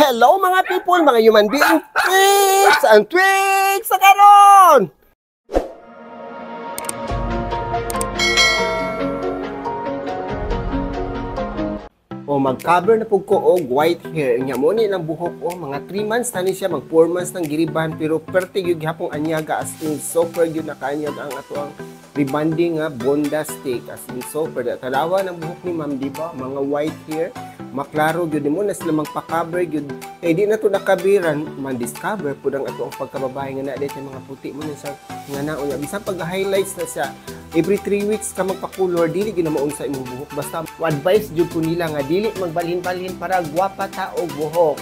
Hello mga people, mga human being, tweets and tweets sa karon. O mag-cover na po ko og white hair. Nya mo ni lang buhok o mga 3 months tani siya, mag 4 months nang giriban pero perte gyud gihapon anyaga as in super gyud nakanyag ang ato ang rebonding nga bonda stick as in super. Tanawa ng buhok ni ma'am, di ba? Mga white hair, maklaro gyud mo na sila magpa-cover gyud. Kay di na to nakabiran man discover pud ang ato ang pagkababae nga na dito mga puti mo na sa nga naon bisan pag-highlights na siya. Every 3 weeks ka magpa-color, dili gyud na maun sa imong buhok. Basta advice jud ko nila nga dili magbalhin-balhin para gwapa ta og buhok.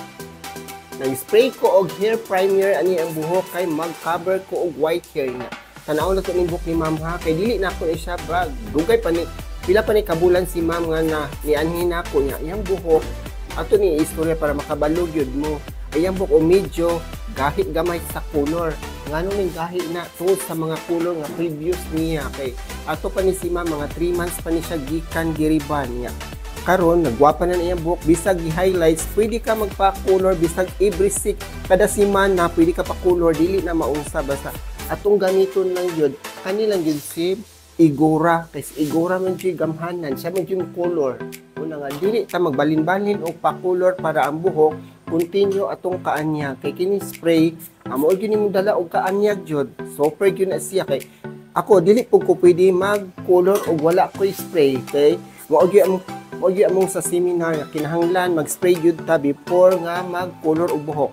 Nag-spray ko og hair primer ani ang buhok kay mag-cover ko og white hair na. Tanaw na to ning buhok ni ma'am ha, kay dili na ko siya ba dugay pa ni pila pa ni kabulan si ma'am nga na nianhin ako niya. Iyang buhok ato ni istorya para makabalog yun mo. Iyang buhok o medyo gahit gamay sa color. Nganong ning gahi na tungod sa mga color nga previous niya kay ato pa ni si ma'am mga 3 months pa ni siya gikan giriban niya. Karon nagwapa na iyang buhok bisag i-highlights, pwede ka magpa-color bisag every 6 kada semana pwede ka pa-color dili na maunsa basta atong gamiton lang yun kanilang yun si Igora kasi Igora man siya gamhanan siya man yung color una nga dili ta magbalin-balin o pa-color para ang buhok continue atong kaanyag kay kini spray amo gyud nimo dala og kaanyag jud super gyud na siya kay ako dili pud ko pwede mag-color og wala ko spray kay mao gyud among sa seminar kinahanglan mag-spray gyud ta before nga mag-color og buhok.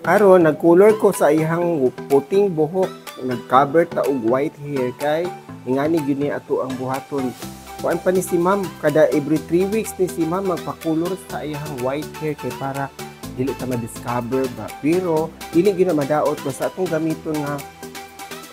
Karon nag-color ko sa ihang puting buhok, nag-cover ta og white hair kay ingani gyud ni ato ang buhaton. Kuan pa ni si ma'am kada every 3 weeks ni si ma'am magpa-color sa ihang white hair kay para dili ta ma-discover ba. Pero dili gyud na madaot basta atong gamiton nga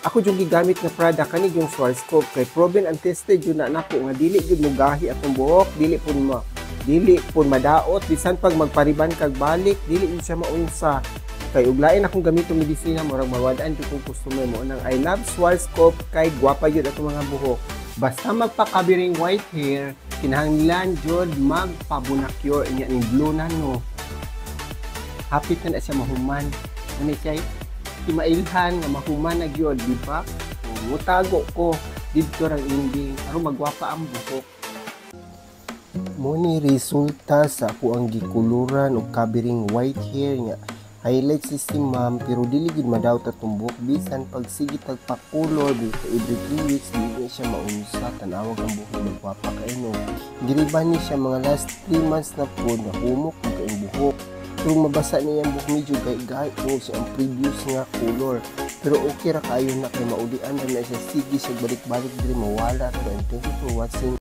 ako yung gigamit na product kani yung Schwarzkopf kay proven and tested yun na nako nga dili gyud mo gahi atong buhok, dili pud madaot bisan pag magpariban kag balik dili siya maunsa. Kay uglain akong gamiton medisina murag mawad-an jud kong customer mo nang I love Schwarzkopf kay gwapa jud ato mga buhok. Basta magpa-covering white hair, kinahanglan jud magpa-bonacure inya ning blue nano. Hapit na siya mahuman. Ano siya? Imailhan nga mahuman na gyud, di ba? Mutago ko didto ra ending aron magwapa ang buhok. Mo ni resulta sa ako ang gikuluran og covering white hair nga highlight si ma'am pero dili gid madaot atong buhok bisan pag sige tagpa-color dito every 3 weeks dili siya maunsa tanawag ang buhok magpapa kay no giriban ni siya mga last 3 months na po na humok ang buhok pero mabasa niya ang buhok medyo gay kung siya ang previous nga color pero okay ra kayo na kay maudian na siya sige siya balik-balik diri mawala ra. Thank you for watching.